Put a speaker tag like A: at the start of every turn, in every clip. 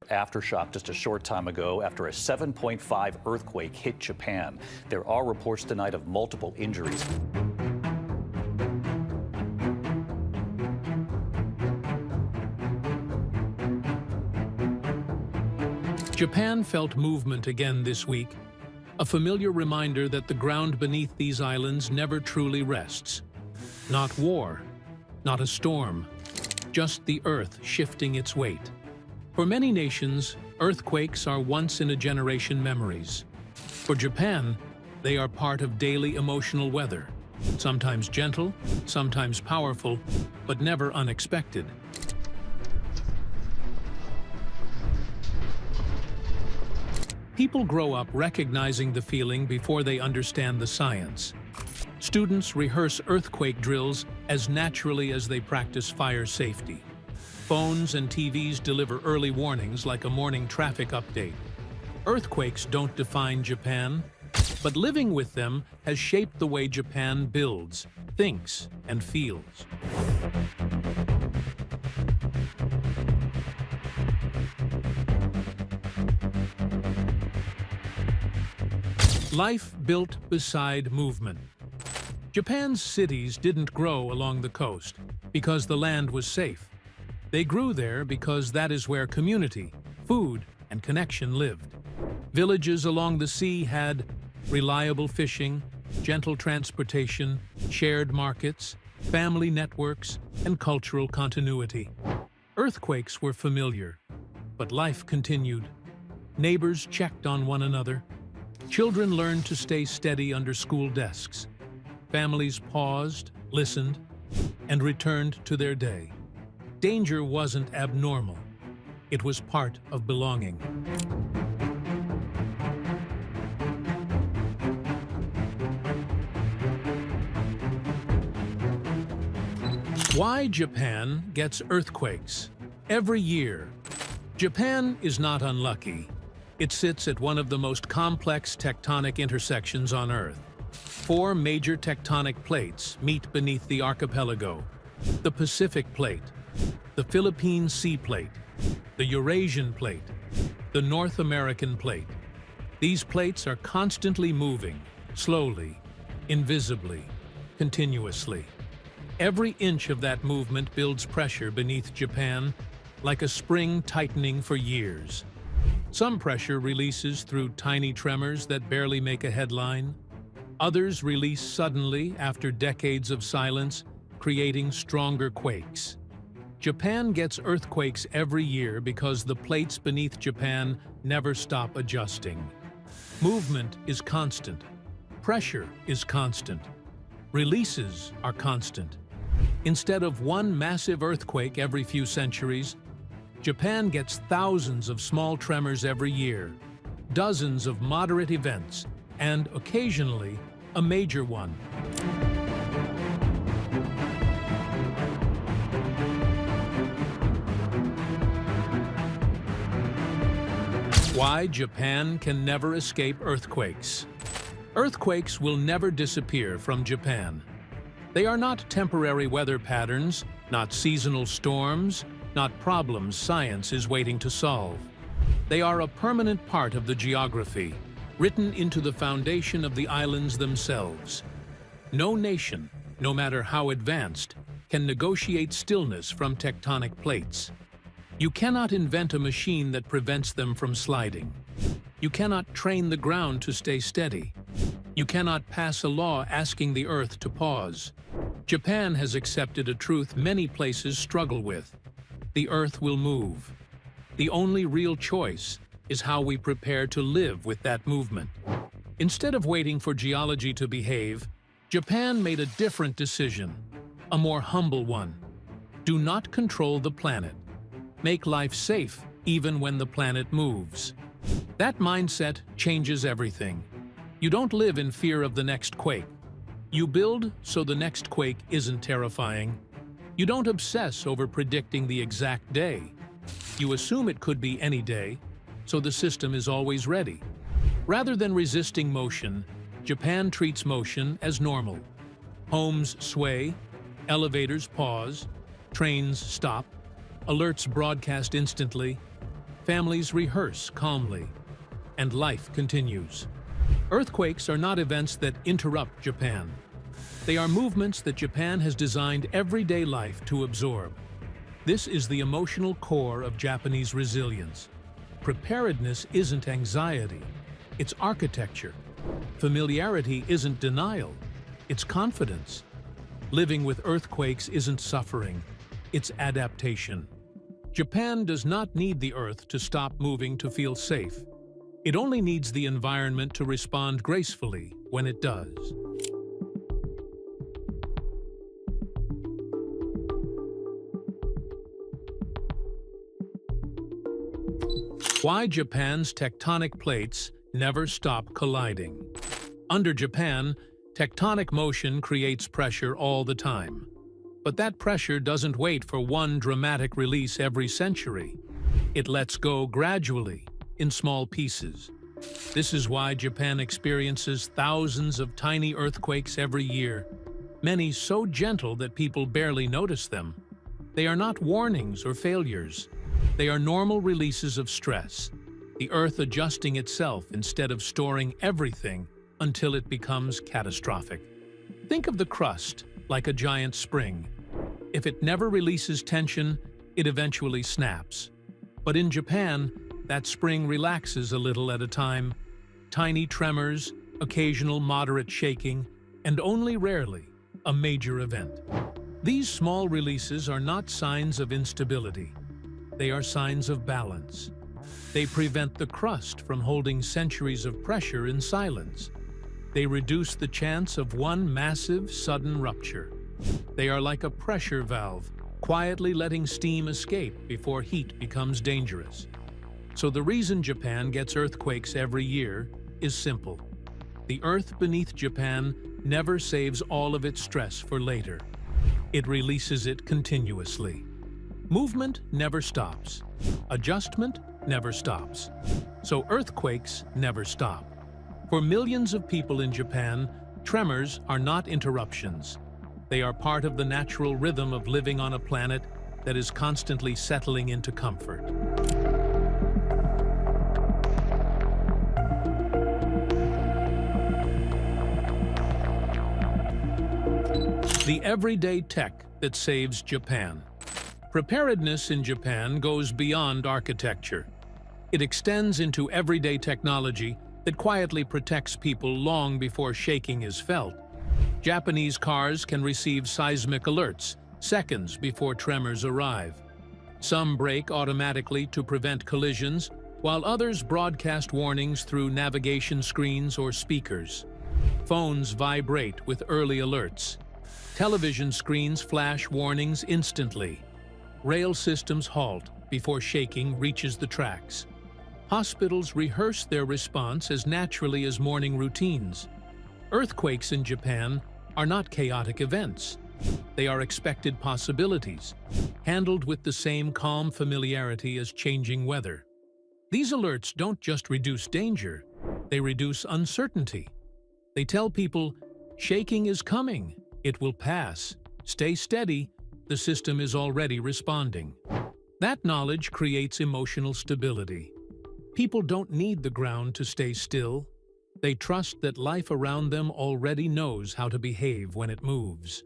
A: aftershock just a short time ago after a 7.5 earthquake hit Japan. There are reports tonight of multiple injuries.
B: Japan felt movement again this week, a familiar reminder that the ground beneath these islands never truly rests. Not war, not a storm, just the earth shifting its weight. For many nations, earthquakes are once-in-a-generation memories. For Japan, they are part of daily emotional weather, sometimes gentle, sometimes powerful, but never unexpected. People grow up recognizing the feeling before they understand the science. Students rehearse earthquake drills as naturally as they practice fire safety. Phones and TVs deliver early warnings like a morning traffic update. Earthquakes don't define Japan, but living with them has shaped the way Japan builds, thinks, and feels. Life built beside movement. Japan's cities didn't grow along the coast because the land was safe. They grew there because that is where community, food, and connection lived. Villages along the sea had reliable fishing, gentle transportation, shared markets, family networks, and cultural continuity. Earthquakes were familiar, but life continued. Neighbors checked on one another. Children learned to stay steady under school desks. Families paused, listened, and returned to their day. Danger wasn't abnormal. It was part of belonging. Why Japan gets earthquakes every year? Japan is not unlucky. It sits at one of the most complex tectonic intersections on Earth. 4 major tectonic plates meet beneath the archipelago: the Pacific Plate, the Philippine Sea Plate, the Eurasian Plate, the North American Plate. These plates are constantly moving, slowly, invisibly, continuously. Every inch of that movement builds pressure beneath Japan, like a spring tightening for years. Some pressure releases through tiny tremors that barely make a headline. Others release suddenly after decades of silence, creating stronger quakes. Japan gets earthquakes every year because the plates beneath Japan never stop adjusting. Movement is constant. Pressure is constant. Releases are constant. Instead of one massive earthquake every few centuries, Japan gets thousands of small tremors every year, dozens of moderate events, and occasionally a major one. Why Japan can never escape earthquakes. Earthquakes will never disappear from Japan. They are not temporary weather patterns, not seasonal storms, not problems science is waiting to solve. They are a permanent part of the geography, written into the foundation of the islands themselves. No nation, no matter how advanced, can negotiate stillness from tectonic plates. You cannot invent a machine that prevents them from sliding. You cannot train the ground to stay steady. You cannot pass a law asking the earth to pause. Japan has accepted a truth many places struggle with. The earth will move. The only real choice is how we prepare to live with that movement. Instead of waiting for geology to behave, Japan made a different decision, a more humble one. Do not control the planet. Make life safe even when the planet moves. That mindset changes everything. You don't live in fear of the next quake. You build so the next quake isn't terrifying. You don't obsess over predicting the exact day. You assume it could be any day, so the system is always ready. Rather than resisting motion, Japan treats motion as normal. Homes sway, elevators pause, trains stop, alerts broadcast instantly. Families rehearse calmly, and life continues. Earthquakes are not events that interrupt Japan. They are movements that Japan has designed everyday life to absorb. This is the emotional core of Japanese resilience. Preparedness isn't anxiety, it's architecture. Familiarity isn't denial, it's confidence. Living with earthquakes isn't suffering, it's adaptation. Japan does not need the earth to stop moving to feel safe. It only needs the environment to respond gracefully when it does. Why Japan's tectonic plates never stop colliding. Under Japan, tectonic motion creates pressure all the time. But that pressure doesn't wait for one dramatic release every century. It lets go gradually, in small pieces. This is why Japan experiences thousands of tiny earthquakes every year, many so gentle that people barely notice them. They are not warnings or failures. They are normal releases of stress, the Earth adjusting itself instead of storing everything until it becomes catastrophic. Think of the crust like a giant spring. If it never releases tension, it eventually snaps. But in Japan, that spring relaxes a little at a time. Tiny tremors, occasional moderate shaking, and only rarely a major event. These small releases are not signs of instability. They are signs of balance. They prevent the crust from holding centuries of pressure in silence. They reduce the chance of one massive, sudden rupture. They are like a pressure valve, quietly letting steam escape before heat becomes dangerous. So the reason Japan gets earthquakes every year is simple. The earth beneath Japan never saves all of its stress for later. It releases it continuously. Movement never stops. Adjustment never stops. So earthquakes never stop. For millions of people in Japan, tremors are not interruptions. They are part of the natural rhythm of living on a planet that is constantly settling into comfort. The everyday tech that saves Japan. Preparedness in Japan goes beyond architecture. It extends into everyday technology that quietly protects people long before shaking is felt. Japanese cars can receive seismic alerts seconds before tremors arrive. Some brake automatically to prevent collisions, while others broadcast warnings through navigation screens or speakers. Phones vibrate with early alerts. Television screens flash warnings instantly. Rail systems halt before shaking reaches the tracks. Hospitals rehearse their response as naturally as morning routines. Earthquakes in Japan are not chaotic events. They are expected possibilities, handled with the same calm familiarity as changing weather. These alerts don't just reduce danger, they reduce uncertainty. They tell people, shaking is coming, it will pass, stay steady, the system is already responding. That knowledge creates emotional stability. People don't need the ground to stay still. They trust that life around them already knows how to behave when it moves.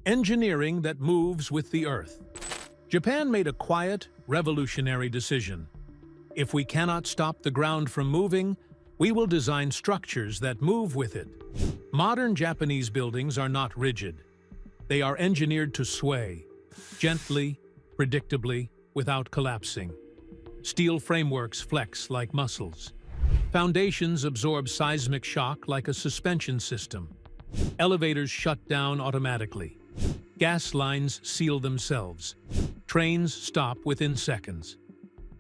B: Engineering that moves with the Earth. Japan made a quiet, revolutionary decision. If we cannot stop the ground from moving, we will design structures that move with it. Modern Japanese buildings are not rigid. They are engineered to sway, gently, predictably, without collapsing. Steel frameworks flex like muscles. Foundations absorb seismic shock like a suspension system. Elevators shut down automatically. Gas lines seal themselves. Trains stop within seconds.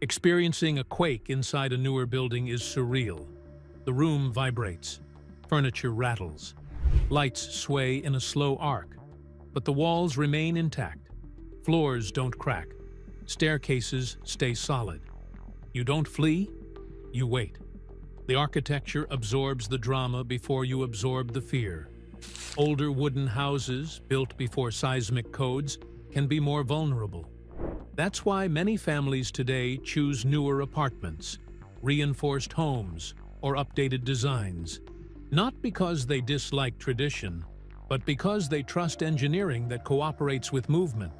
B: Experiencing a quake inside a newer building is surreal. The room vibrates. Furniture rattles. Lights sway in a slow arc. But the walls remain intact. Floors don't crack. Staircases stay solid. You don't flee, you wait. The architecture absorbs the drama before you absorb the fear. Older wooden houses, built before seismic codes, can be more vulnerable. That's why many families today choose newer apartments, reinforced homes, or updated designs. Not because they dislike tradition, but because they trust engineering that cooperates with movement.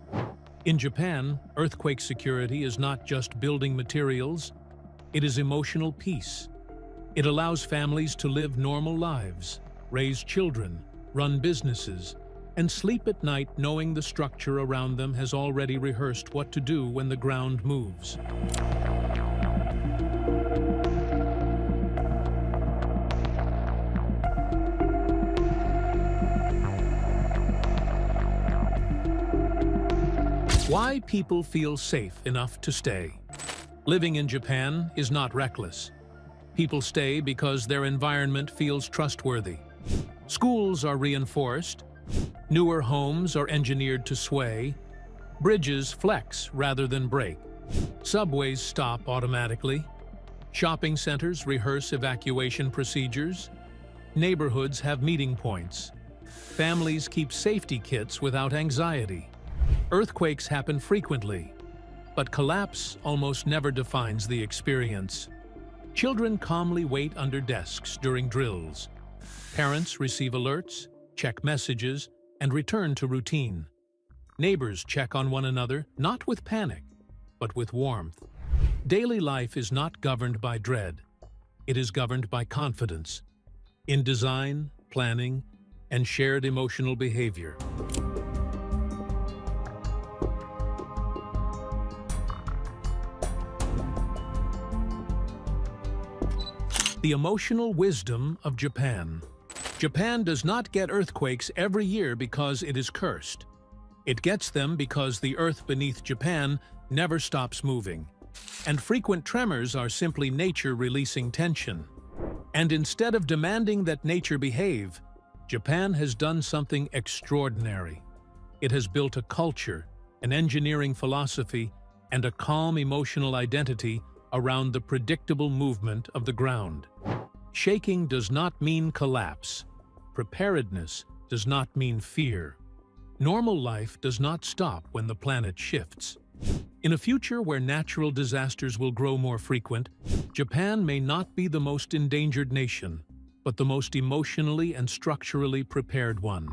B: In Japan, earthquake security is not just building materials, it is emotional peace. It allows families to live normal lives, raise children, run businesses, and sleep at night knowing the structure around them has already rehearsed what to do when the ground moves. Why people feel safe enough to stay. Living in Japan is not reckless. People stay because their environment feels trustworthy. Schools are reinforced. Newer homes are engineered to sway. Bridges flex rather than break. Subways stop automatically. Shopping centers rehearse evacuation procedures. Neighborhoods have meeting points. Families keep safety kits without anxiety. Earthquakes happen frequently, but collapse almost never defines the experience. Children calmly wait under desks during drills. Parents receive alerts, check messages, and return to routine. Neighbors check on one another, not with panic, but with warmth. Daily life is not governed by dread. It is governed by confidence in design, planning, and shared emotional behavior. The emotional wisdom of Japan. Japan does not get earthquakes every year because it is cursed. It gets them because the earth beneath Japan never stops moving. And frequent tremors are simply nature releasing tension. And instead of demanding that nature behave, Japan has done something extraordinary. It has built a culture, an engineering philosophy, and a calm emotional identity around the predictable movement of the ground. Shaking does not mean collapse. Preparedness does not mean fear. Normal life does not stop when the planet shifts. In a future where natural disasters will grow more frequent, Japan may not be the most endangered nation, but the most emotionally and structurally prepared one.